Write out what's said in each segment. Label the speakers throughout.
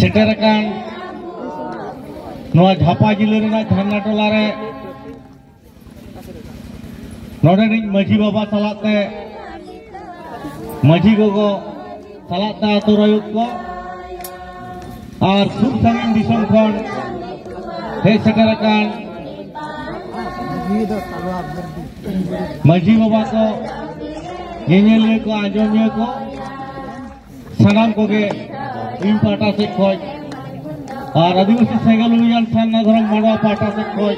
Speaker 1: सेटरकान नोआ झापा जिले रेना झारना टोला रे नोडेनिज माझी बाबा सलाते माझी गोगो सलाते आतो रयुत को और सुर संगीन दिसम खन हे सेटरकान माझी बाबा को येले को आजोनिया को सनाम को के इन पाटा से खोज और आदिवासी सेंगल अभियान थाना धर्म मानवा पाटा से खोज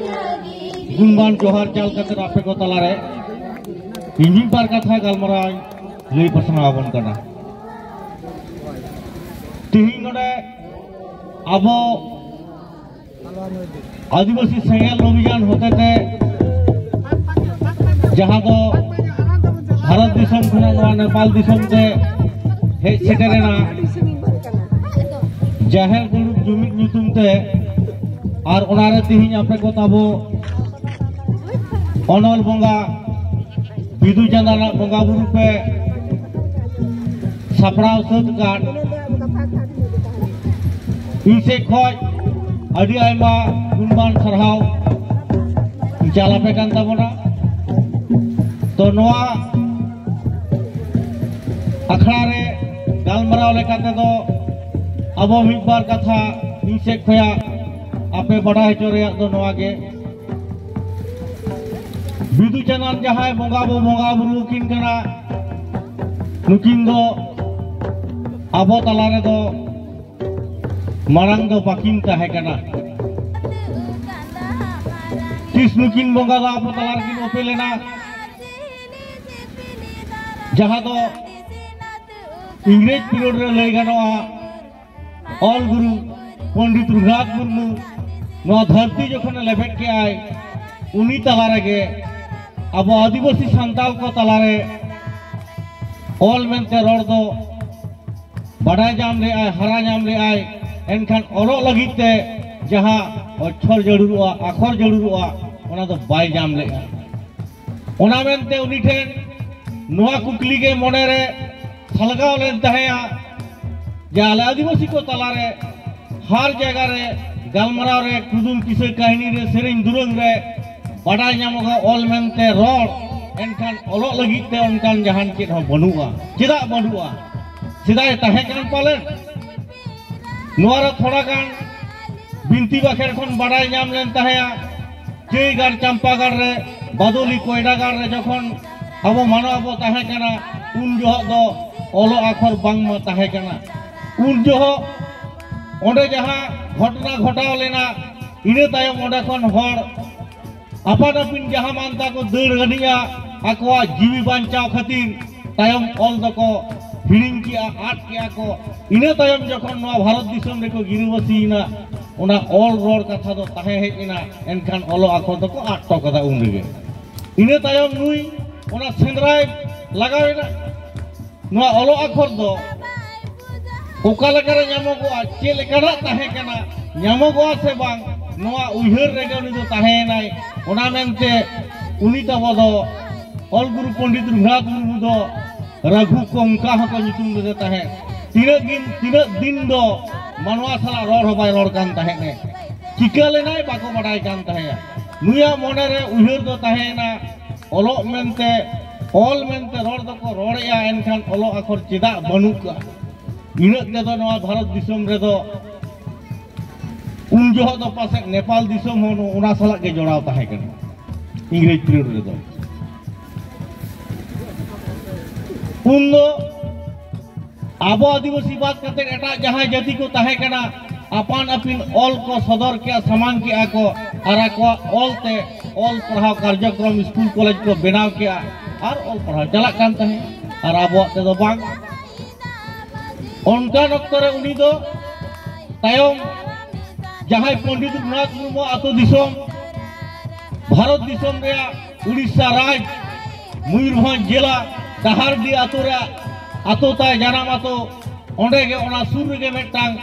Speaker 1: गुणबान जोहार चाल करते आपे को तला रे इंजिन पार कथा गलमरा लई पसना आवन कना तिही नोडे अबो आदिवासी सेंगल अभियान होते थे जहां तो भारत दिसम खुना नेपाल दिसम से हे सेटेरेना जाहेर गुरुप जुमिद नितुम ते और ओनारे तिहिन आपे को ताबो अनल बंगा बिदु चंदाना बंगा बुरु पे सपड़ाव सद काट इसे खोज अडी आयमा गुणबान सरहाव चाला पे कान ताबोना तो नोआ अखड़ा रे गालमराव लेकाते तो अब मिद बार कथा इनसे खोया आपे बड़ा हेचो रे तो नोआ के बिदु चंदन जहां बोंगा बुरु किन कना नुकिन दो अब तला रे दो मारंग दो बाकिन ताहे कना किस नुकिन बोंगा दा अब तला रे किन ओपे लेना जहां तो इंग्रेज पीरियड रे लई गनोआ ऑल गुरु पंडित रघुनाथ मुर्मू नोआ धरती जखन लेबेट के आय उनी तला रे अब आदिवासी संताल को तला रे ऑल मेनते रोड दो बड़ा जाम रे आय हरा जाम रे आय एनखान ओलो लगिते जहां अक्षर जरूरुआ आखर जरूरुआ ओना तो बाय जाम ले ओना मेनते उनी ठेन नोआ कुकली के मोने रे सलगाव लेन तहेया जाले आदिवासी को तला रे हर जगह रे गलमराव रे कुदुम किसे कहानी रे सेरेन दुरंग रे बड़ा नामगा ऑल मेनते रोड एनखान ओलो लगिते उनकान जहान के बनुआ चिदा बनुआ सिदाय तहे कान पाले नोआ रे थोड़ा कान बिनती बाखेर खन बड़ा नाम लेन तहेया जयगढ़ चंपागढ़ रे बादोली कोयडागढ़ रे जखन अब मानो अब तहे कना उन जो दो ओलो आखर बांग मा तहे कना उन जो ओंडे जहां घटना घटाव लेना इने तायम ओंडे खन हर आपान आपिन जहां मानता को दड़ गनिया आकोआ जीवी बांचाव खातिर तायम ऑल दको हिडिंग किया आट किया को इने तायम जखन नोआ भारत दिसम रेको गिरिवासीना ओना ऑल रोड कथा दो तहे हेना एनखान ओलो आखर दको आट तो कदा उन रेगे इने तायम नुई ओना सेंद्राय लगावेना नोआ ओलो आखर दो ओका लेकारे ᱧᱟᱢᱚᱜᱚᱜᱼᱟ ᱪᱮᱫ ᱞᱮᱠᱟᱱᱟᱜ ᱛᱟᱦᱮᱸ ᱠᱟᱱᱟ ᱧᱟᱢᱚᱜᱚᱜᱼᱟ ᱥᱮ ᱵᱟᱝ ᱱᱚᱣᱟ ᱩᱭᱦᱟᱹᱨ ᱨᱮᱜᱮ ᱩᱱᱤ ᱫᱚ ᱛᱟᱦᱮᱸᱭᱮᱱᱟᱭ ᱚᱱᱟ ᱢᱮᱱᱛᱮ ᱩᱱᱤ ᱛᱟᱵᱚ ᱫᱚ ᱚᱞ ᱜᱩᱨᱩ ᱯᱚᱱᱰᱤᱛ ᱨᱚᱜᱷᱩᱱᱟᱛᱷ ᱢᱩᱨᱢᱩ ᱫᱚ ᱨᱟघᱩ ᱠᱚ ᱚᱱᱠᱟ ᱦᱚᱸᱠᱚ ᱧᱩᱛᱩᱢ ᱞᱮᱫᱮ ᱛᱟᱦᱮᱸ ᱛᱤᱱᱟᱹᱜ ᱫᱤᱱ ᱫᱚ ᱢᱟᱱᱣᱟ ᱥᱟᱞᱟᱜ ᱨᱚᱲ ᱦᱚᱸ ᱵᱟᱭ ᱨᱚᱲ ᱠᱟᱱ ᱛᱟᱦᱮᱸᱫ ᱪᱤᱠᱟᱹ ᱞᱮᱱᱟᱭ ᱵᱟᱠᱚ ᱵᱟᱰᱟᱭ ᱠᱟᱱ ᱛᱟᱦᱮᱸᱫ ᱱᱩᱭᱟᱜ ᱢᱚᱱᱮᱨᱮ ᱩᱭᱦᱟᱹᱨ ᱫᱚ ᱛᱟᱦᱮᱸᱭᱮᱱᱟ ᱚᱞᱚᱜ ᱢᱮᱱᱛᱮ ऑल मेनते रोड दको रोड़या एनखान ओलो आखर चिदा बनुका इनक तेदो नवा भारत दिसम रे दो उन जोह दो पासे नेपाल दिसम होनो उना साला के जोड़ाव ताहे कने इंग्रेज पीरियड रे दो उन दो आबो आदिवासी बात करते एटा जहां जाति को ताहे कना अपान अपिन ऑल को सदर के समान के आको आरा को ऑल ते ऑल पढ़ाव कार्यक्रम स्कूल कॉलेज को बनाव किया और ऑल पढ़ाव चला कान तहे और आबो ते दो बांग उनका नक्तरे उनी दो तायम जहां पंडित रघुनाथ मुर्मू आतो दिसम भारत दिसम रे उड़ीसा राज मयूरभंज जिला डाहारडी आतो रे आतो ताय जानाम आतो ओंडे गे ओना सुर गे मेटांग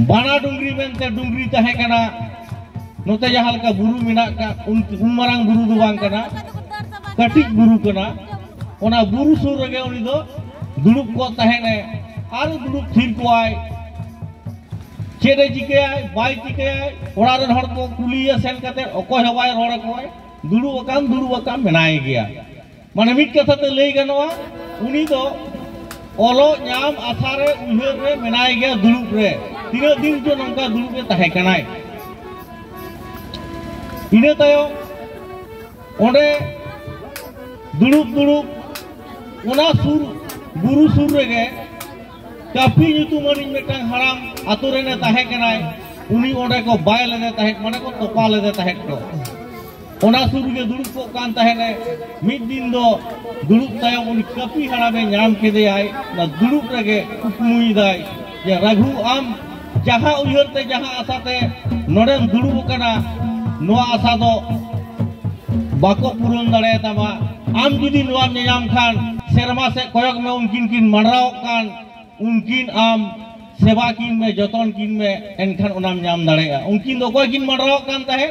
Speaker 1: बाना डुंगरी मेनते डुंगरी तहे कना नोते जहां का बुरु मिना का उन मारांग बुरु दो बांग कना कटिक बुरु कना ओना बुरु सुर गे उनी दो दुड़ुब को तहेने आर दुड़ुब थिर कोआय चेड़े चिकाय बाय चिकाय ओड़ा रेन हर को कुलिया सेन कते अकोय हवाय रोड़ कोय दुड़ुब अकान मेनाय गया माने मिट कथा ते लई गनोआ उनी दो ओलो नाम आसारे उहर रे मेनाय गया दुड़ुब रे तीना दिन जो नंका दुड़ुब रे ताहे कनाय इने तायो ओंडे दुड़ुब ओना सुर बुरु सुर रे काफी ᱧᱩᱛᱩᱢᱟᱱᱤ ᱢᱤᱫᱴᱟᱝ ᱦᱟᱲᱟᱢ ᱟᱛᱳ ᱨᱮᱱᱮ ᱛᱟᱦᱮᱸ ᱠᱟᱱᱟᱭ उनी ओंडे को बाय लेदे तहेक माने को तोपा लेदे तहेक तो ओना सुर गे दुड़ुब को कान तहेने मिद दिन दो दुड़ुब तायम उनी काफी हड़ामे नाम केदेयाय ना दुड़ुब रेगे कुकमुई दाय जे रघु आम जहां उयरते जहां आसाते नोडेम दुड़ुब कना नोआ आसा दो बाको पूरण दाड़े तामा आम जुदी नोआ नेयाम खान सेरमा से कोयक में उनकिन किन मडराव कान उनकिन आम सेवा किन में जतन किन में एनखान ओनाम नाम दाड़ेया उनकिन दो कोय किन मडराव कान ताहे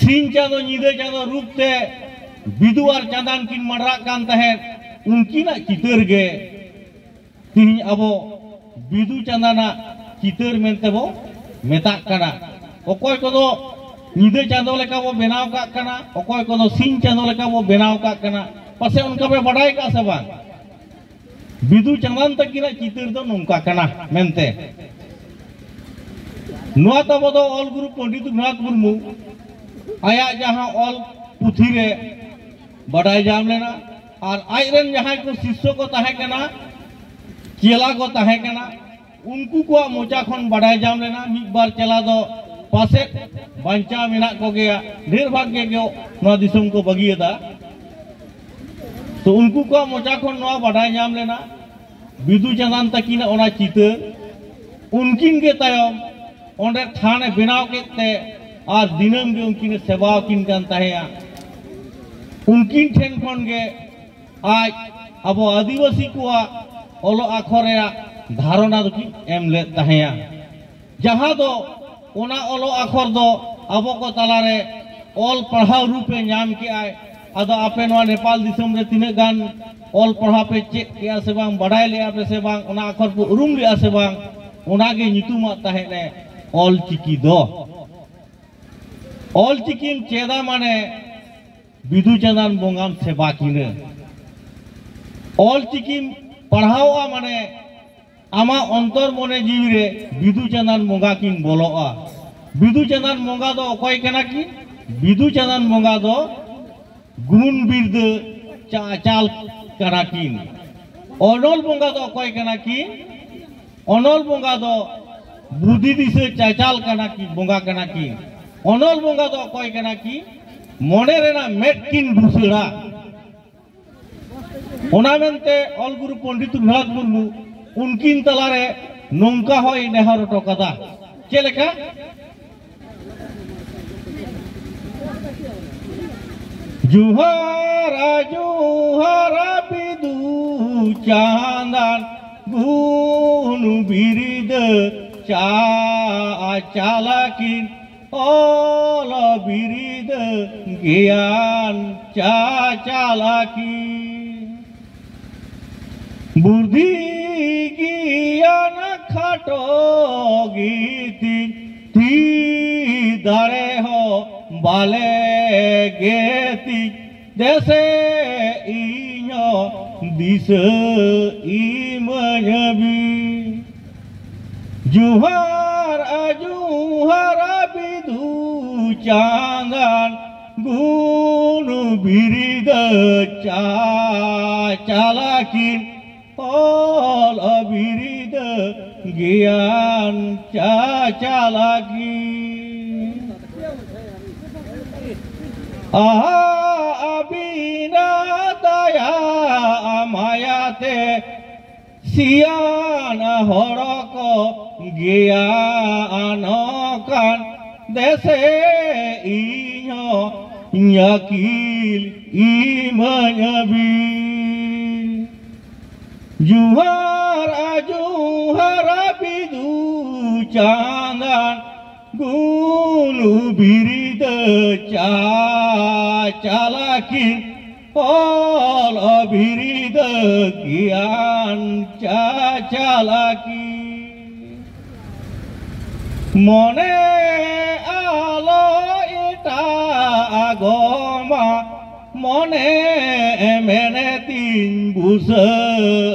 Speaker 1: सिन चाँदो ᱧᱤᱫᱟᱹ चाँदो रूपते बिदु और चाँदान किन मडरा कान ताहे उनकिन चितर गे तिहिं अबो बिदु चाँदाना चितर मेनते बो मेताक कना अकोय कोदो ᱧᱤᱫᱟᱹ चाँदो लेका बो बेनाव काक कना अकोय कोदो सिन चाँदो लेका बो बेनाव काक कना पासे उनका बे बडाय का से बांग बिदु चाँदान तकिना चितर दो नोंका कना मेनते नोआ तबो दो ऑल गुरु पंडित रघुनाथ मुर्मू आया जहां ऑल पुथी रे बडाय जाम लेना और आइरन जहां को शिष्य को ताहे कना चेला को ताहे कना उनको को मोचा खन बडाय जाम लेना मिद बार चेला दो पासे बांचा मेना को गया ढेर भाग्य गयो नोआ दिसम को बगियदा तो उनको को मोचा खन नोआ बडाय जाम लेना बिदु चाँदान तकिना ओना चितर उनकिन के तायम ओंडे थाने बनाव केते और दिनम गे उनकिन सेवा किन कान ताहेया उनकिन ठेन खन गे आज अब आदिवासी को ओलो आखरे धारणा दो की एम ले ताहेया जहां दो ओना ओलो आखर दो अब को तलारे ऑल पढ़ाव रूपे नाम के आय अदो आपे नोआ नेपाल दिसम रे तिने गान ऑल पढ़ा पे चेक किया से बांग बडाय ले पे से बांग ओना आखर को उरुम लिया से बांग ओना गे ᱧᱩᱛᱩᱢᱟ ताहेने ऑल चिकी दो ऑल चिकिन चेदा माने बिदु चाँदान बोंगाम सेवा किने ऑल चिकिन पढ़ावा माने आमा अंतर मने जीवी रे बिदु चाँदान बोंगा किन बोलोआ बिदु चाँदान बोंगा दो अकोय कना की बिदु चाँदान बोंगा दो गुण बिरद चाल कना किन अनल बोंगा दो अकोय कना की अनल बोंगा दो बुद्धि दिसे चाचाल कना की बोंगा कना की अनल बोंगा दो अकोय कना की मोने रेना मेट किन बुसड़ा ओना मेनते ऑल गुरु पंडित रघुनाथ मुर्मू उनकिन तलारे नोंका होय नेहर हटो कदा चेलेका जुहारा जुहारा बिदु चाँदान गुण बिरिद चा चालाकिन ऑल बिरिद ज्ञान चा चालाकी बुद्धि ज्ञान खाटो गीति ती दारे हो बाले गेति देसे इño दिस इमयबी जुहार जुहारा बिदु चाँदान गुण बिरिद चा चालाकिन ऑल बिरिद ज्ञान चा चालाकी अबिना दया मायाते सियान हरक ज्ञान कान देसे इño याकिल इमयबी जुहार बिदु चाँदान गुण बिरिद चा चालाकिन ऑल बिरिद ज्ञान चा चालाकी mone alo ita agoma mone mene tin busaroma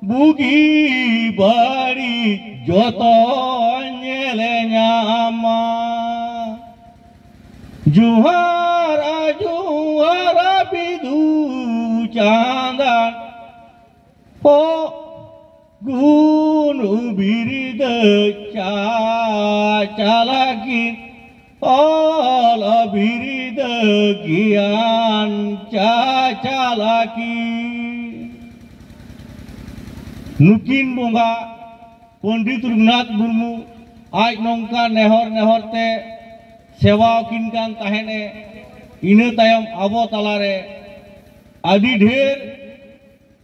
Speaker 1: bugi bari joto nyele nyama juhara juhara bidu chandan po gunu birida chalaki ola birida gian chalaki nukin bonga Pandit Raghunath Murmu aj nongka nehor te sewa kin kan tahene ina tayom abo talare adi dher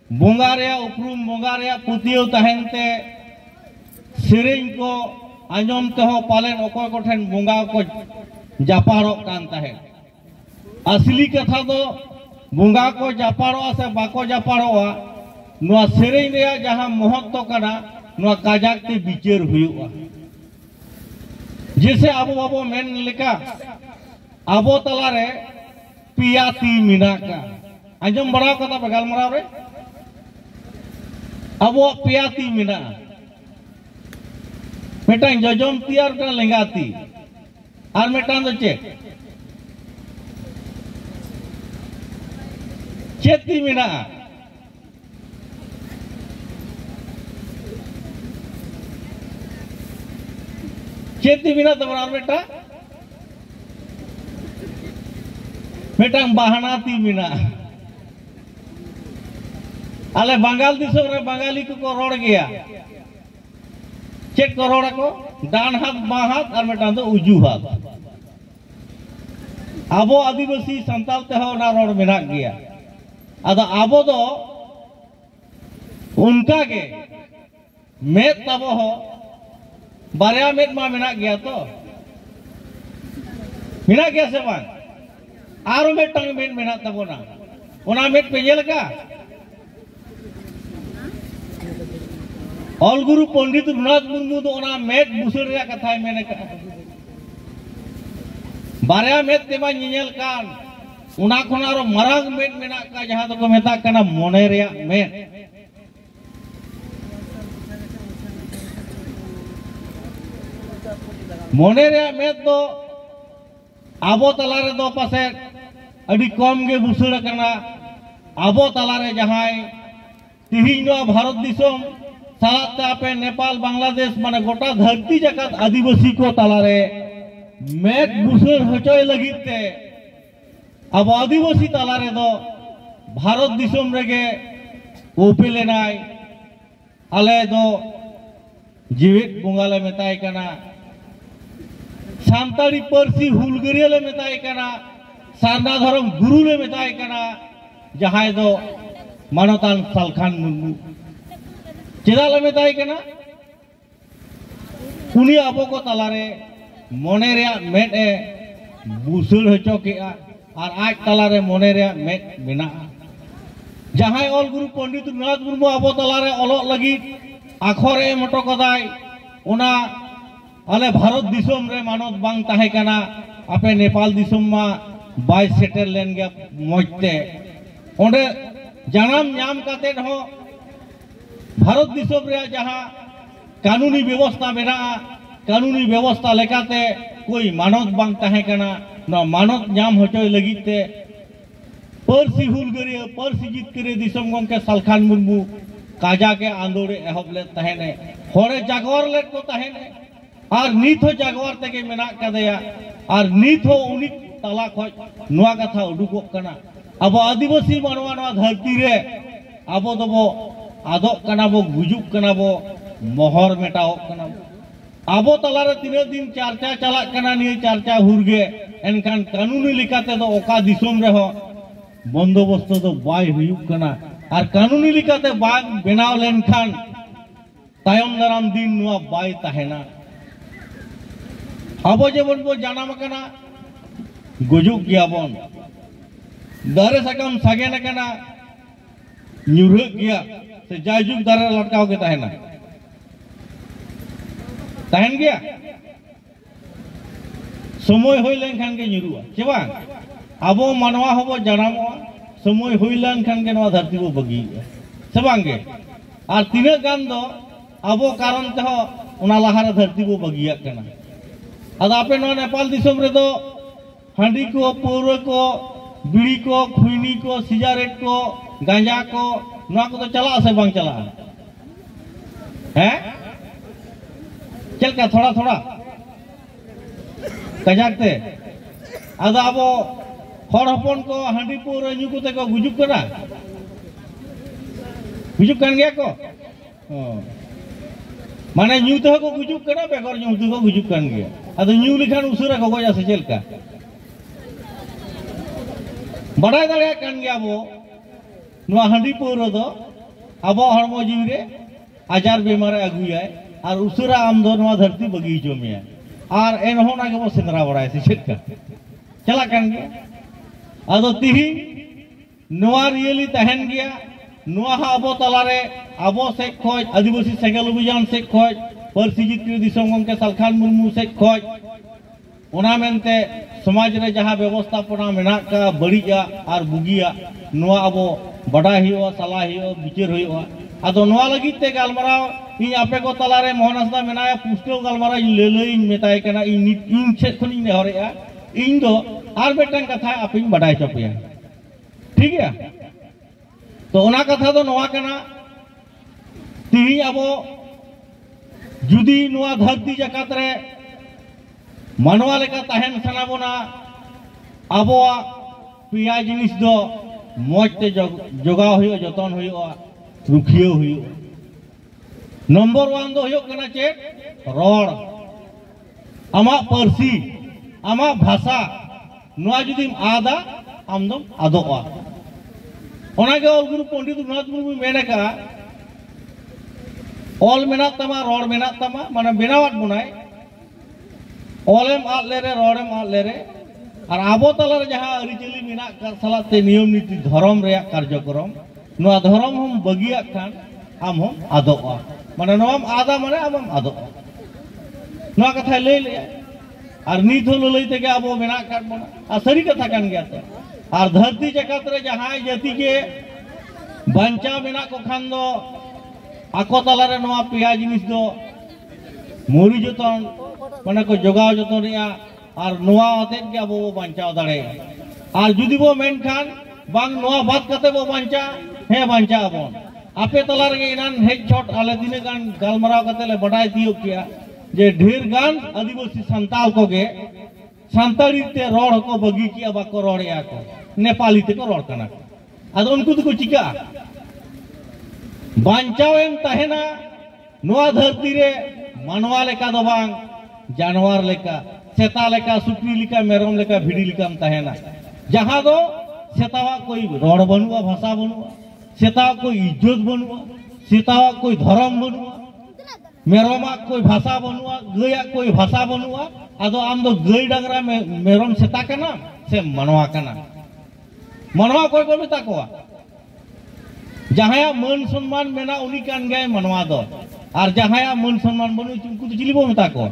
Speaker 1: bonga reya uprum bonga reya putiyo tahente sereng ko anjom teho palen okoy ko then bonga ko japarok kan tahen asli katha do bonga ko japaroa se bako japaroa noa sereng reya jaha mohotto kana noa kajak te bicher huyuga जैसे आबो बाबो main लेका आबो तलारे पियाती मिनाका आंजम बड़ा कथा बगाल मराव रे आबो पियाती मिना मेटांग जजम तियार टा लेंगाती आर मेटांग दो चेती मिना चेती बिना तमरार बेटा मेटांग बाहनाती बिना आले बंगाल दिसम रे बंगाली को रोड गया चेक को रोड को डान हाथ बां हाथ और मेटांग दो उजू हाथ आबो आदिवासी संताल ते हो ना रोड मेना गया अदा आबो दो उनका के मेत तबो हो बारया मेट मा मेना गया तो मेना गया से बांग आरो मेट टांग मेट मेना तबोना ओना मेट पे ये लगा ऑल गुरु पंडित रघुनाथ मुर्मू तो ओना मेट बुसर रे कथा मेने का बारया मेट तेमा नियल कान ओना खोनारो मरांग मेट मेना का जहां तो को मेता कना मोने रे मेट मोने रे मेद दो आबो तलारे दो पासे अभी कम गे बुसुड़ करना आबो तलारे जहां तिहिन भारत दिसम सालाते आपे नेपाल बांग्लादेश माने गोटा धरती जगत आदिवासी को तलारे मेद बुसुड़ हचोय लगिते अब आदिवासी तलारे दो भारत दिसम रेगे ओपेलेनाय आले दो जीवित बुंगाले मेताय कना सान्ताड़ी परसी हुलगरिया ले मेताय कना सारना धर्म गुरु ले मेताय कना जहां दो मानवतान सालखान मुर्मू चेदा ले मेताय कना उनी आबो को तलारे मोने रे मेट ए बुसुल हचो के और आज तलारे मोने रे मेट मेना जहां ऑल गुरु पंडित रघुनाथ मुर्मू आबो तलारे ओलो लगी आखर ए मटो कदाय ओना आले भारत दिसम रे मानत बांग ताहे कना आपे नेपाल दिसम मा बाय सेटल लेन गया मजते ओंडे जनाम नाम काते हो भारत दिसम रे जहां कानूनी व्यवस्था मेना कानूनी व्यवस्था लेकाते कोई मानत बांग ताहे कना न मानत नाम होचोय लगिते परसी हुलगरिया परसी जीत करे दिसम गंके सालखान मुर्मू काजा के आंदोलन एहब ले ताहेने होरे जागवार ले को ताहेने और नीत हो जागवार तक मेना कदेया और नीत हो उनी तला खो नुआ कथा उडुको कना अब आदिवासी मानवा नवा धरती रे अब दबो आदो कना बो गुजुक कना बो मोहर मेटाओ कना अब तलारे तीन दिन चर्चा चला कना नि चर्चा हुरगे एनखान कानूनी लिकाते दो ओका दिसोम रे हो बंदोबस्त दो बाय हुयुक कना और कानूनी लिकाते बाग बेनाव लेनखान तायम दाराम दिन नुआ बाय ताहेना आबो जेबन बो जानाम कना गुजुक गियाबन दारे सकम सागे न कना ᱧᱩᱨᱦᱟᱹᱜ ᱜᱮᱭᱟ ᱥᱮ ᱡᱟᱭᱡᱩᱜ ᱫᱟᱨᱮ ᱞᱟᱴᱠᱟᱣ ᱜᱮ ᱛᱟᱦᱮᱱᱟ तहन गया समय हुई लेन खान के nyuruwa चे बांग abo manwa hobo janamoa समय हुई लेन खान के नवा धरती बो बगी से बांगे और तीना गान दो abo कारण ते हो उना लाहार धरती बो बगिया कना अद आपे नो नेपाल दिसम रे दो हांडी को पौर को बीड़ी को खुईनी को सिगारेट को गांजा को नवा को तो चला से बांग चला है चल का थोड़ा थोड़ा कजाकते अद आबो हर हपन को हांडी पौर न्यू को ते को गुजुक कना गुजुक कान गया को माने न्यू तो को गुजुक कना बेगर न्यू तो को गुजुक कान गया अद न्यू लिखान उसुरा को गोया से चल का बड़ा दाड़े कान गया बो नुआ हांडी पौर दो आबो हरमो जीव रे आजार बेमार अगुयाय और उसुरा आम दो नुआ धरती बगी जमिया और एनहो ना के बो सेंद्रा बड़ाय से चल का चला कान गया अदो तिही नुआ रियली तहन गया नुआ हा अबो तलारे अबो से खोज आदिवासी सेगल अभियान से खोज परसिजित दिसम गंके सालखान मुर्मू से खोज ओना मेनते समाज रे जहां व्यवस्थापना मेना का बड़िया और बुगिया नुआ अबो बड़ा हियो सला हियो बिचार हियो अदो नुआ लगित ते गालमाराव इन आपे को तलारे मोहनसदा मेनाया पुष्टो गालमाराव इन लेलई मेताय कना इन छेद खनि नेहरेया इन दो आर बेटन कथा आप इन बड़ाय चपिया ठीक है तो ओना कथा दो नुआ कना तिही अबो जुदी नुआ धरती जकात रे मानवा लेका तहन सना बोना आबोआ पिया जिनिस दो मोजते जोगाव हुयो जतन हुयो रुखियो हुयो नंबर 1 दो हुयो कना चे रोड आमा परसी आमा भाषा नुआ जुदी आदा आमदम आदोआ ओना के गुरु पंडित रघुनाथ मुर्मू मेनका ऑल मेना तमा रोड मेना तमा माने बेनावत बुनाय ओलेम आद लेरे रोडम आद लेरे और आबो तलार जहां अरिचली मेना कर सलाते नियम नीति धर्म रे कार्यक्रम नुआ धर्म हम बगिया खान आम हम आदोआ माने नोम आदा माने आम आदोआ नुआ कथा ले ले और नीत हो लइते के आबो मेना कर बना आ सरी कथा कान गया तो और धरती जगत रे जहां जाति के बंचा मेना को खान दो आको तलारे नुआ पिया जिनिस दो मुरी जतन माने को जोगाव जतन रिया और नुआ आते के आबो बंचाव दाड़े और जुदी बो मेन खान बांग नुआ बात कते बो बंचा हे बंचा बन आपे तलार के इनान हेज छोट आले दिने गान गालमराव कते ले बडाय दियो किया जे ढेर गान आदिवासी संताल को गे संताली ते रोड को बगी किया बाको रोड़या को नेपाली ते को रोड कना अद उनको तो चिका बांचावेन तहेना नुआ धरती रे मानवा लेका दो बांग जानवर लेका सेता लेका सुकरी लेका मेरम लेका भिड़ी लेका तहेना जहां दो सेतावा कोई रोड बनुआ भाषा बनुआ सेता कोई इज्जत बनुआ सेतावा कोई धर्म बनुआ मेरमा कोई भाषा बनुआ गया कोई भाषा बनुआ आदो आम दो गई डंगरा मेरम सेता कना से मनवा कना मनवा कोई को मेता कोआ जहां मन सम्मान मेना उनी कान गए मनवा दो और जहां मन सम्मान बनु उनको तो चिलीबो मेता को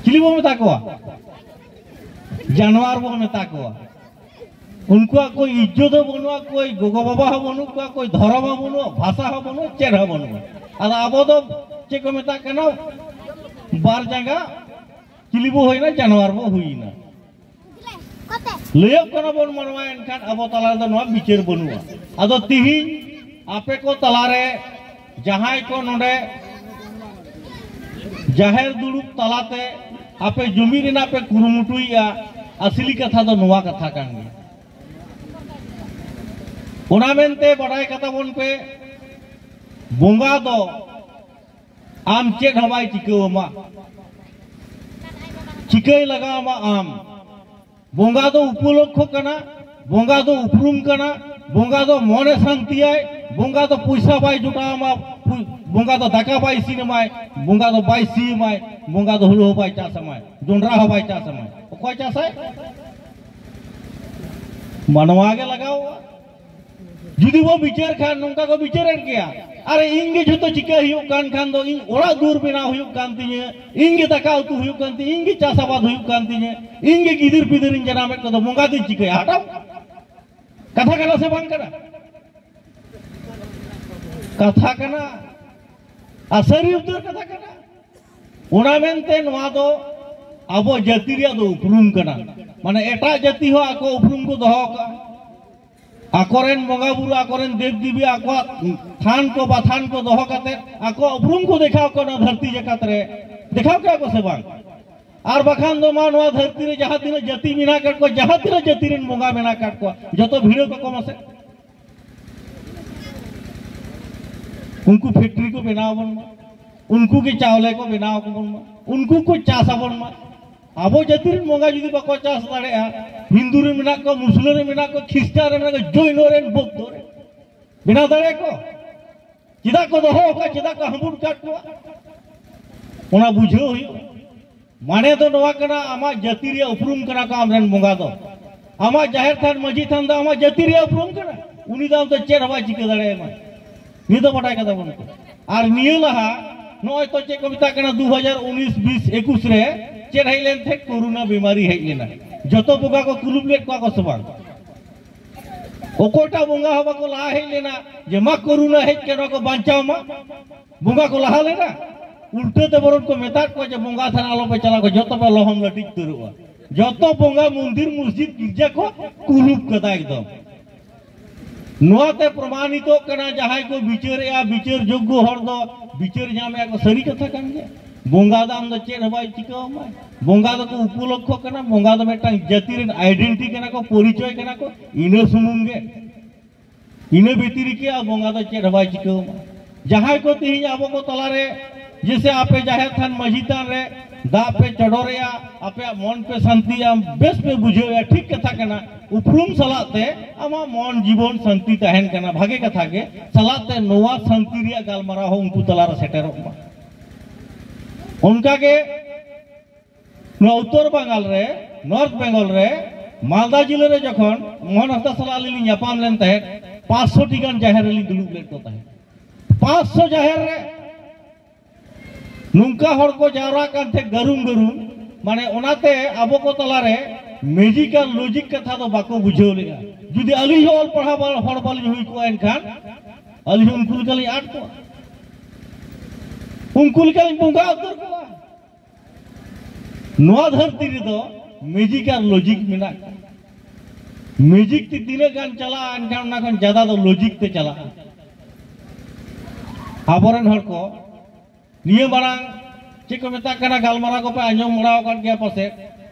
Speaker 1: चिलीबो मेता को जानवर बो मेता को उनको कोई इज्जत बनुआ कोई गोगो बाबा हो बनु कोई धर्म हो बनु भाषा हो बनु चेर हो बनु और आबो दो चे को मेता कना बार जगह चिलीबो होइना जानवर बो होइना लेयो कना बन मनवा एनखान आबो तला दो नवा बिचार बनुआ आदो तिही आपे को तलारे जहां को नोडे जाहेर दुड़ुब तलाते आपे जमी रेना पे कुरुमुटुइया असली कथा दो नवा कथा कान गे ओना मेनते बडाय कथा बन पे बोंगा दो आम चेक हवाई चिकौमा चिकई लगामा आम बोंगा दो उपलक्ष्य कना बोंगा दो उपरुम कना बोंगा दो मने शांति आय बोंगा दो पैसा बाय जुटामा बोंगा दो दाका बाय सिनेमाय बोंगा दो बाय सीमाय बोंगा दो हुलो बाय चासमाय जोंडरा हो बाय चासमाय कोई चासाय मनवा के लगाओ जुदी वो विचार खान नोंका को विचारन किया अरे इंगे जो चिका हुयुक कान खान दो इन ओड़ा दूर बेना हुयुक कान तिने इंगे दाका उतु हुयुक कान तिने इंगे चासाबाद हुयुक कान तिने इंगे गिदिर पिदिर इन जनामेट को बोंगा दिन चिका हटाओ कथा कना से बांग कना कथा कना असरी उतर कथा कना ओना मेनते नोआ दो आबो जाति रे दो उपरुम कना माने एटा जाति हो आको उपरुम को दोहो का आकोरेन बंगा बुरु आकोरेन देव देवी आको थान को बाथान को दोहो काते आको उपरुम को देखाओ कना धरती जकात रे देखाओ क्या को से बांग आर बखान दो मा नोआ धरती रे जहां दिन जाति मिना काट को जहां दिन जाति रेन बंगा मेना काट को जतो भिड़ो को कमसे उनको फैक्ट्री को बनाओ बन उनको के चावले को बनाओ को बन उनको को चास बन अब जाति रेन बंगा जुदी बाको चास दाड़े हिंदू रे मेना को मुस्लिम रे मेना को ख्रिस्टान रे मेना को जैन रे बौद्ध रे बिना दाड़े को चिदा को दोहो का चिदा को हमबुर काट को ओना बुझो हुई माने तो नवा कना आमा जाति रे उपरुम कना को आमरेन बंगा दो आमा जाहिर थान मजी थान दो आमा जाति रे उपरुम कना उनी दाम तो चेर हवा चिके दाड़े मा नि तो बटाय कदा बन आर नियो लहा नय तो चे को मिता कना 2019 20 21 रे चेर हेलेन थे कोरोना बीमारी हेज लेना जतो बंगा को कुलुब लेट को सबा ओकोटा बंगा हवा को ला हेज लेना जे मा कोरोना हेज केनो को बांचाव मा बंगा को लहा लेना उल्टे ते बरन को मेता को जे बंगा थाना आलो पे चला को जतो पे लहम लटिक तुरुआ जतो बंगा मंदिर मस्जिद गिरजा को कुलुब कदा एकदम नोते प्रमाणित कना जहां को विचार या विचार योग्य हर दो विचार जामे को सरी कथा कान गया बंगा दाम दो चेन हबाई चिका मा बंगा दो को उपलक्ष कना बंगा दो मेटा जाति रे आइडेंटिटी कना को परिचय कना को इने सुमुंगे इने बेतिरी के बंगा दो चेन हबाई चिका मा जहां को तिहिं आबो को तला रे जैसे आपे जाहिर थान मजी थान रे दा पे चढ़ोरिया आपे मन पे शांति बेस पे बुझो या ठीक कथा कना उपरुम सलाते आमा मन जीवन शांति तहन कना भागे कथा के सलाते नोवा शांति रिया गालमारा हो उनको तला रे सेटेरो उनका के उत्तर बंगाल रे नॉर्थ बंगाल रे मालदा जिले रे जखन मोहन हफ्ता सला लिली न्यापाम लेन तहे 500 टी गान जाहिर ली दुलुब लेट को तहे 500 जाहिर रे नुंका हर को जावरा कान थे गरुम गरुम माने ओनाते आबो को तला रे मेजिकल लॉजिक कथा तो बाको बुझो लेगा जुदी अली होल पढ़ा बाल हर बाल हुई को एनखान अली उनकुल कली आट को उनकुल कली बंगा उतर को नोआ धरती रे दो मेजिकल लॉजिक मिना म्यूजिक ती दिने गान चला एनखान ना खन ज्यादा तो लॉजिक ते चला आबरन हर को निये मारांग चे को मेता कना गालमारा को पे आंजम मराव कान गया पसे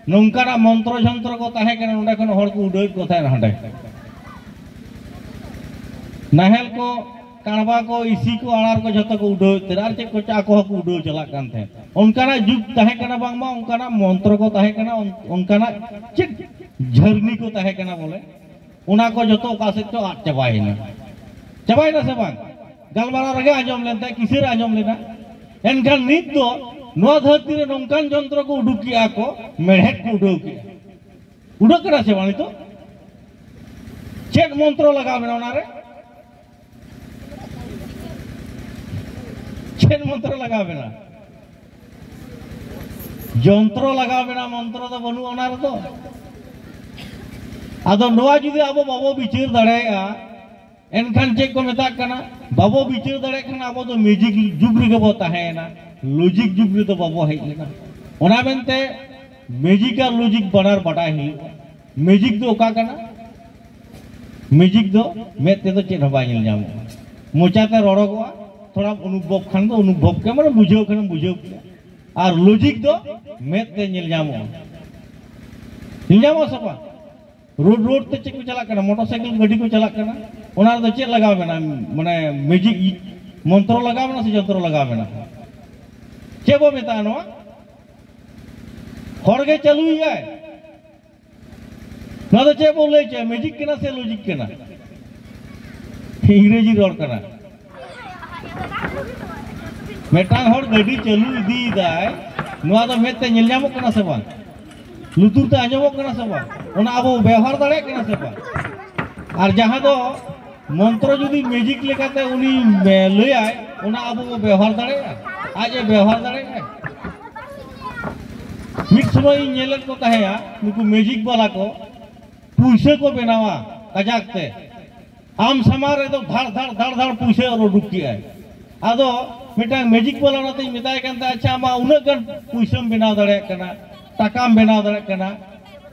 Speaker 1: नोंकाना मंत्र जंत्र को ताहे कना नोंडे खन हर को उडोय को थाय हंडे नाहेल को काणबा को इसी को आड़ार को जतो को उडोय तेरार चे को चा को उडोय चला कान थे उनकाना जुग ताहे कना बांगमा उनकाना मंत्र को ताहे कना उनकाना चे झरनी को ताहे कना बोले उना को जतो का से तो आट चबायना से बांग गालमारा रगे आंजम लेनता किसेर आंजम लेना एनखान नित दो नोआ धरती रे नोंकान जंत्र को उडुकिया को मेढ़ेट को उडुकिया उडुक करा से बानी तो चेक मंत्र लगा मेना ओना रे चेक मंत्र लगा मेना जंत्र लगा मेना मंत्र तो बनु ओना रे तो आदो नोआ जुदी आबो बाबो बिचार दाड़ेया एनखान चेक को मेता कना बाबो बिचार दाड़े खाना आबो तो म्यूजिक जुग रे गबो ताहेना लॉजिक जुग रे तो बाबो हेज लेना ओना बेनते म्यूजिकल लॉजिक बनार बटाय ही म्यूजिक दो ओका कना म्यूजिक दो मेते तो चेन हबा नेल जाम मोचाते रड़गवा थोड़ा अनुभव खान दो अनुभव के माने बुझो खान बुझो और लॉजिक दो मेते नेल जामो सपा रोड रोड ते चेक को चला करना मोटरसाइकिल गाड़ी को चला करना ओना दो चेक लगा मेना माने म्यूजिक मंत्र लगा मेना से जंत्र लगा मेना चेबो मेता नो हरगे चालू जाए ना तो चेबो ले चे म्यूजिक केना से लॉजिक केना इंग्रेजी रोड करना मेटांग हर गाड़ी चालू इदी दाय नोआ तो मेते नेल जामो करना से बांग लुतुर ते आंजमो करना से बांग ओना आबो व्यवहार दाड़े करना से बांग और जहां दो मंत्र जुदी मैजिक लेकाते उनी लैआय उना आबो बो व्यवहार दाड़ेया आज व्यवहार दाड़ेया मिट समय नेलेत को तहेया नुकु मैजिक वाला को पुइसे को बनावा कजाकते आम समार रे तो धाड़ धाड़ धाड़ धाड़ पुइसे और उडुकिया आदो मिटा मैजिक वाला नाते मिताय कांता अच्छा मा उना गन पुइसम बनाव दाड़े कना टाकाम बनाव दाड़े कना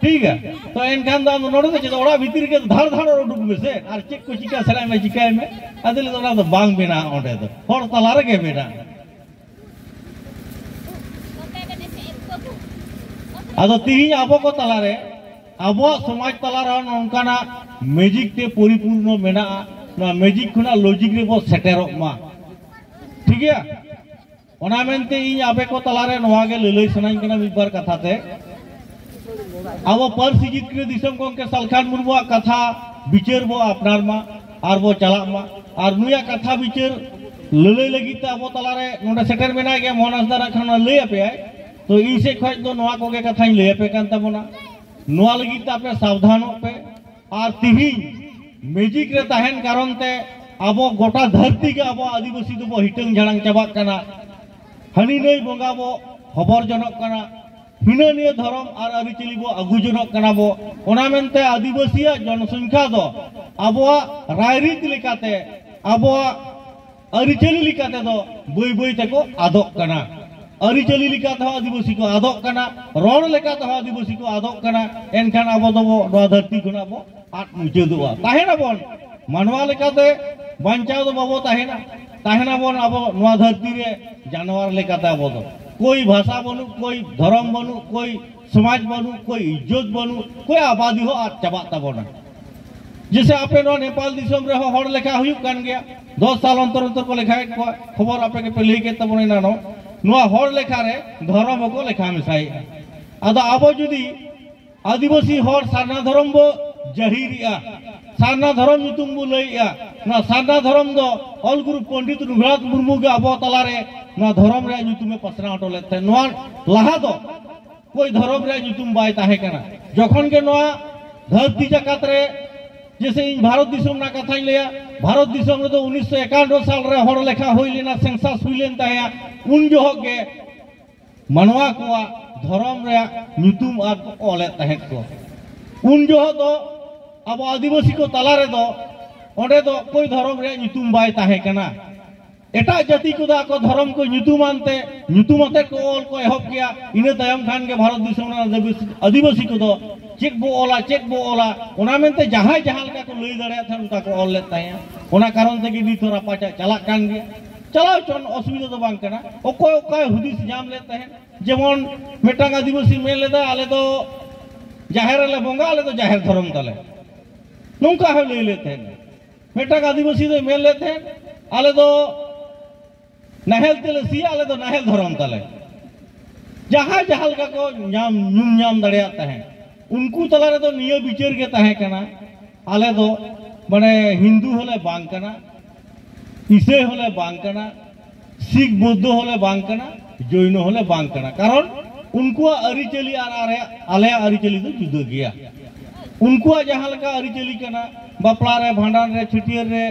Speaker 1: ठीक है तो एनखान दा नोडे दे ओड़ा भीतर के धाड़ धाड़ और उडुक बेसे आर चेक को चिका सराय में चिकाय में आदिले तो ओड़ा तो बांग बेना ओंडे दो हर तला रे के बेना आदो तिहिं आबो को तला रे आबो समाज तला रे नोंकाना मैजिक ते परिपूर्ण मेना ना मैजिक खुना लॉजिक रे बो सेटेरोक मा ठीक है ओना मेनते इन आबे को तला रे नोवा गे ललई सनाई कना मिबार कथा ते अब परसिजित के दिसम गंके सलखान मुर्मुआ कथा बिचार बो अपनार मा आर बो चला मा आर नुया कथा बिचार ललई लगी ते अब तला रे नोडे सेटर मेना गे मोहनस दारा खाना लई आपे तो इ से खज दो नोआ कोगे कथाई लई आपे कान तबोना नोआ लगी ते आपे सावधानो पे आर तिहि मैजिक रे तहन कारण ते अब गोटा धरती के अब आदिवासी दो बो हिटंग झाड़ांग चाबा कना हनी नई बंगा बो खबर जनक कना हिना निये धर्म और आरिचली बो आगु जनक कना बो ओना मेनते आदिवासिया जनसंख्या दो आबो रायरीत लेकाते आबो आरिचली लेकाते दो बई बई तेको आदक कना आरिचली लेकाते हो आदिवासी को आदक कना रोड लेकाते हो आदिवासी को आदक कना एनखान आबो दो नोआ धरती खुना बो आट मुचेदुआ ताहेना बोन मानवा लेकाते बांचाव दो बाबो ताहेना ताहेना बोन आबो नोआ धरती रे जानवर लेकाते आबो दो कोई भाषा बनू कोई धर्म बनू कोई समाज बनू कोई इज्जत बनू कोई आबादी हो आज चाबा तबोना जैसे आपे नो नेपाल दिसम रे हो लेखा हुई कान गया 10 साल अंतर अंतर को लेखा खबर आपे के पहले के तबोने नानो नोआ होर लेखा रे धर्म को लेखा मिसाई आदो आबो जुदी आदिवासी होर सारना धर्म बो जहिरिया सारना धर्म युतुम बो लइया ना सारना धर्म दो ऑल गुरु पंडित रघुनाथ मुर्मू के आबो तला रे ना धर्म रे युतुम में पसना हटो लेते नोआ लहा दो कोई धर्म रे युतुम बाय ताहे कना जखन के नोआ धरती जकात रे जैसे इन भारत दिसम ना कथाई लेया भारत दिसम रे तो 1951 साल रे होर लेखा होई लेना सेंसस हुई लेन ताया उन जो के मनवा को धर्म रे युतुम आ ओले ताहे को उन जो तो अब आदिवासी को तला रे दो ओंडे दो कोई धर्म रे युतुम बाय ताहे कना एटा जाति को दा को धर्म को युतुमानते युतुमते को ऑल को एहब किया इने तयम खान के भारत दिसम आदिवासी को दो चेक बो ओला ओना मेनते जहां जहां का को लई दड़े था उनका को ऑल लेता है ओना कारण से कि नी थोड़ा पाचा चला कान गया चलाओ चन असुविधा तो बांग कना ओको ओका हुदिस जाम लेते हैं जेमन मेटांग आदिवासी मेन लेदा आले तो जाहेर ले बोंगा आले तो जाहेर धर्म तले नोंका है ले लेते हैं मेटांग आदिवासी तो मेन लेते हैं आले तो नहल तेले सिया आले तो नहल धर्म तले जहां जहां का को नाम नुम नाम दड़ियाता है उनको तला रे तो निये बिचार के ताहे कना आले तो माने हिंदू होले बांग कना ईसाई होले बांग कना सिख बौद्ध होले बांग कना जैन होले बांग कना कारण उनको अरिचली आले अरिचली तो जुदा गया उनको जहां लगा अरिचली कना बापला रे भांडान रे छुटियर रे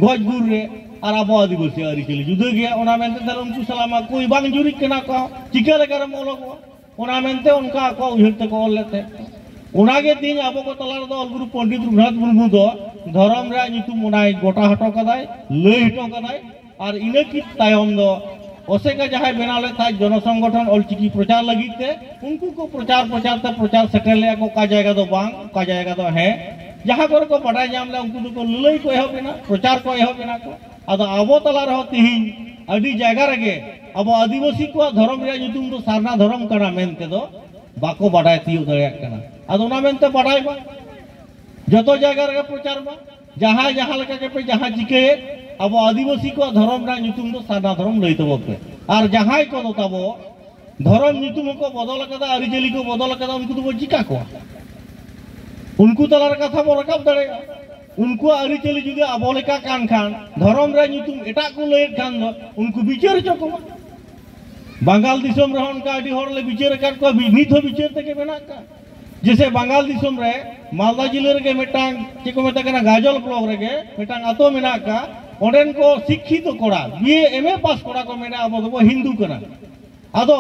Speaker 1: गजगुर रे और अब आदिवासी अरिचली जुदा गया ओना मेनते दल उनको सलामा कोई बांग जुरी कना को चिका लेकर मोलक ओना मेनते उनका को उहरते को लेते उनागे दिन आबो को तला दो गुरु पंडित रघुनाथ मुर्मू दो धर्म रे नितुम उनाय गोटा हटो कदाय लई हटो कदाय और इने की तायम दो ओसे का जहां बनाले था जन संगठन ऑलचिकी प्रचार लगिते उनको को प्रचार सेटल को का जाएगा दो बांग का जाएगा दो है जहां कर को बड़ाई जाम ले उनको को लई को एहो बिना प्रचार को एहो बिना को आदो आबो तला रहो तिहिं अडी जायगा रगे अब आदिवासी को धर्म रे नितुम दो सारना धर्म कना मेनते दो बाको बड़ाई तियो दया कना आदो ना मेनते बड़ाई बा जतो जायगा रे प्रचार बा जहां जहां लगा के पे जहां चिके अब आदिवासी को धर्म रा नितुम दो सारना धर्म लई तबो पे और जहां को दो तबो धर्म नितुम को बदल कदा अरिजली को बदल कदा उनको तो चिका को उनको तलार कथा बो रकाब दड़ेगा उनको अरिचली जुदी अबोलिका कान खान धर्म रे नितुम एटा को लई खान दो उनको विचार चको बंगाल दिसम रहन का अडी होर ले विचार कर को नित हो विचार तके बेना का जैसे बंगाल दिसम रे मालदा जिले रे मिटांग चे को मेता कना गाजल ब्लॉक रे मिटांग आतो मेना का ओंडेन को शिक्षित कोड़ा बीए एमए पास कोड़ा को मेना अब दो हिंदू कना आदो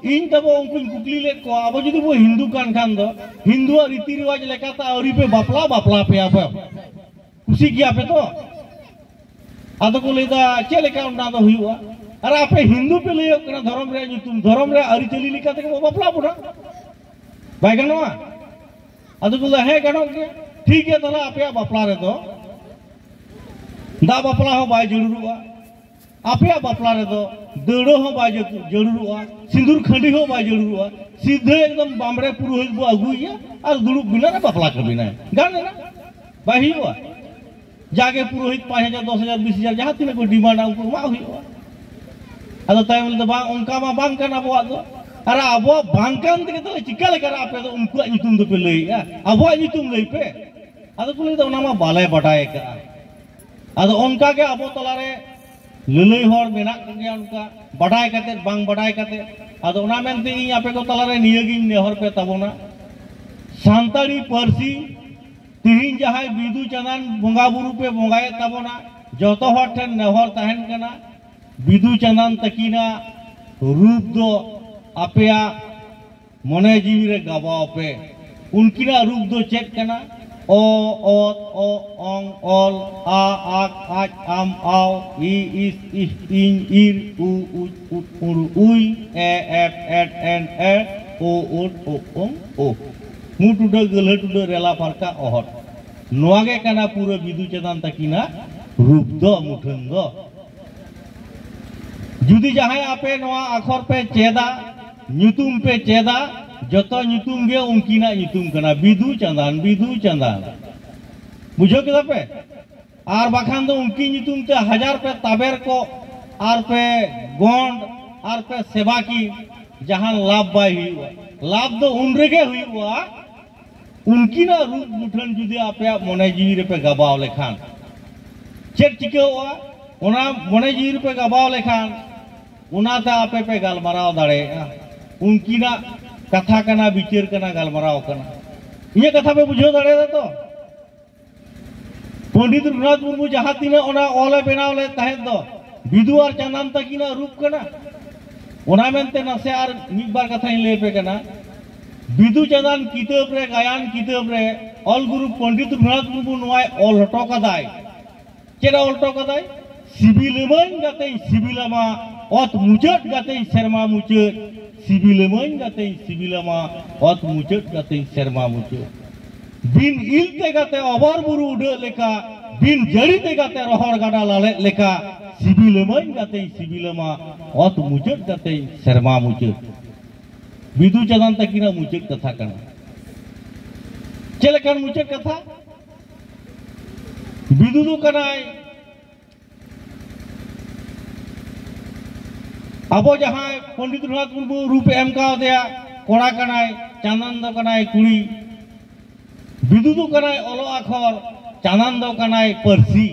Speaker 1: इन तब उनको कुकली ले को अब जुदी वो हिंदू कान खान दो हिंदू रीति रिवाज लेकाता औरी पे बापला बापला पे आप खुशी किया पे तो आदो को लेदा चे लेका उना दो हुआ अरे आपे हिंदू पे ले कना धर्म रे अरी चली लेकाते को बापला पुरा भाई गनवा आदो को है गनो के ठीक है तला आपे बापला रे तो दा बापला हो बाय जरूरुआ आपे बापला रे तो दड़ो हो बाय जरूरुआ सिंदूर खंडी हो बाय जरूरुआ सीधे एकदम बामरे पुरोहित बो अगुइया और दुड़ुब बिना रे बापला के बिना गाने ना बाही हुआ जाके पुरोहित 5000 10000 20000 जहां तीन को डिमांड उनको मा हुआ अदो तायम तो बा उनका मा बांग कना बो दो अरे अबो बांगकान ते तो चिका लेकर आपे तो उनको नितुम दो पे लईया अबो नितुम लई पे अदो कुले तो नामा बाले बटाए का अदो उनका के अबो तलारे ललई हर मेना गया उनका बटाए कते बांग बटाए कते अदो ना मेनते इ आपे को तलारे नियगी नेहर पे तबोना सांताड़ी पारसी तिहिन जहाय बिदु चंदन बोंगा बुरु पे बोंगाए तबोना जतो हर ठन नेहर तहन कना बिदु चंदन तकीना रूप दो आपया मने जीवी रे गवाओ पे उनकीना रूप दो चेक कना ओ ओंग ओल आ आक आज आम आओ ई इस इन इर उ उर उई ए एफ एट एन ए ओ ओंग ओ मुटुडा गलहटुडा रेला फारका ओहर नोआगे कना पूरा बिदु चंदन तकीना रूप दो मुठन दो जुदी जहां आपे नोआ अखर पे चेदा ᱧᱩᱛᱩᱢ पे चेदा जतो ᱧᱩᱛᱩम गे उनकीना ᱧᱩᱛᱩम कना बिदु चंदन बुझो केदा पे आर बाखान दो उनकी ᱧᱩᱛᱩम ते 1000 पे ताबेर को आर पे गोंड आर पे सेवा की जहां लाभ बाई हुआ लाभ दो उनरेगे हुआ उनकीना रूप मुठन जुदी आपे मने जीवी रे पे गबाव लेखान चेक चिके हुआ ओना मने जीवी रे पे गबाव लेखान उनाते आपे पे गलमाराव दाड़े उनकीना कथा कना विचार कना गलमाराव कना ये कथा पे बुझो दाड़े तो पंडित रघुनाथ मुर्मू जहां तीना ओना ओले बनाव ले तहे दो बिदु और चंदन तकीना रूप कना ओना मेनते नसे आर मिद बार कथा ले पे कना बिदु चंदन किताब रे गायन किताब रे ऑल गुरु पंडित रघुनाथ मुर्मू नोय ऑल हटो कदाय चेरा ऑल्टो कदाय सिबिलमन गाते सिबिलमा ओत मुचट गाते शर्मा मुचट सिबिलमन गाते सिबिलमा ओत मुचट गाते शर्मा मुचट बिन इलते गाते अबर बुरु उड लेका बिन जड़ीते गाते रोहर गाडा लाले लेका सिबिलमन गाते सिबिलमा ओत मुचट गाते शर्मा मुचट बिदु चंदन तकीना मुचट कथा कना चेलकन मुचट कथा बिदु दो कनाय अब जहां पंडित रघुनाथ मुर्मू रूप एम का दिया कोड़ा कनाय चंदन दो कनाय कुड़ी बिदु दो कनाय ओलो आखर चंदन दो कनाय परसी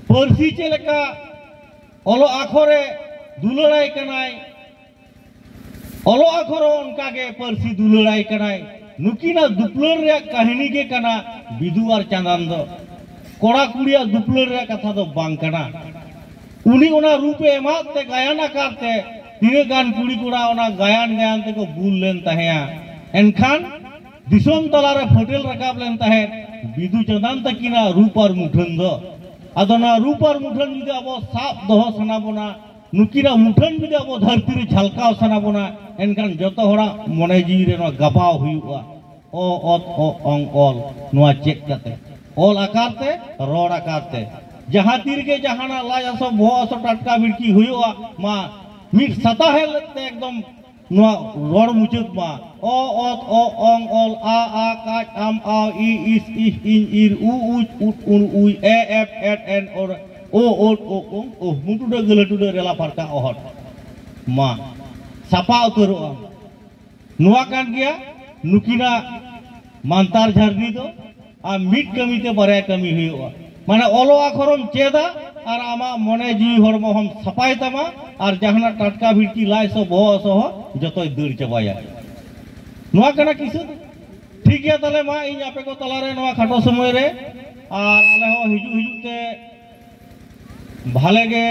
Speaker 1: परसी चेलका ओलो आखरे दुलड़ाई कनाय ओलो आखर उनका के परसी दुलड़ाई कनाय नुकीना दुपलर रे कहानी के कना बिदु और चंदन दो कोड़ा कुड़िया दुपलर रे कथा दो बांग कना उनी ओना रूपे एमाते गायन करते तीन गान कुड़ी कुड़ा ओना गायन गायन ते को बुल लेन तहेया एनखान दिसोम तलारे फटेल रकाब लेन तहे बिदु चंदन तकीना रूप और मुठन दो अदना रूप और मुठन जुदि अब साप दोह सना बोना नुकीना मुठन जुदि अब धरती रे झलकाव सना बोना एनखान जतो होड़ा मने जीवी रे नो गबाव हुआ ओ ओत ओ अंग ओल नोआ चेक करते ओल आकारते रोड आकारते जहां तीर के जहाना लाज सब भो सब टटका बिड़की हुआ मा मिट सता है लगते एकदम नुआ रोड मुचुक मा ओ ओत ओ ओंग ओल आ का आम आ ई इस इन इर उ उन उई ए एफ एट एन और ओ मुटुडे गलटुडे रेला फरका ओहर मा सपा उतरो नुआ कान गया नुकीना मानतार झरनी दो आ मिट कमी ते बरे कमी हुआ माने ओलो आखरम चेदा और आमा मने जीवी हरमो हम सफाई तमा और जहाना टटका भिड़की लाई सो बो सो जतो दड़ चबाया नुआ कना किस ठीक है ताले मा इन आपे को तलारे नवा खाटो समय रे और आले हो हिजू ते भाले गे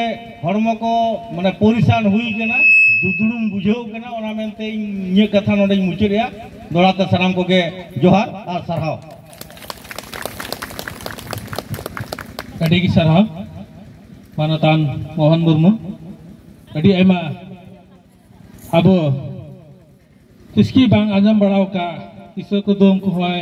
Speaker 1: हरमो को माने परिशान हुई केना दुदुडुम बुझाव केना ओना मेनते इन कथा नोडे मुचरिया दोड़ाते साराम को गे जोहार और सरहाव
Speaker 2: अड़ी की सरहाव मानतान मोहन मुर्मू अड़ी एमा अब तिसकी बांग आजम बड़ाव का इसको दोम को होय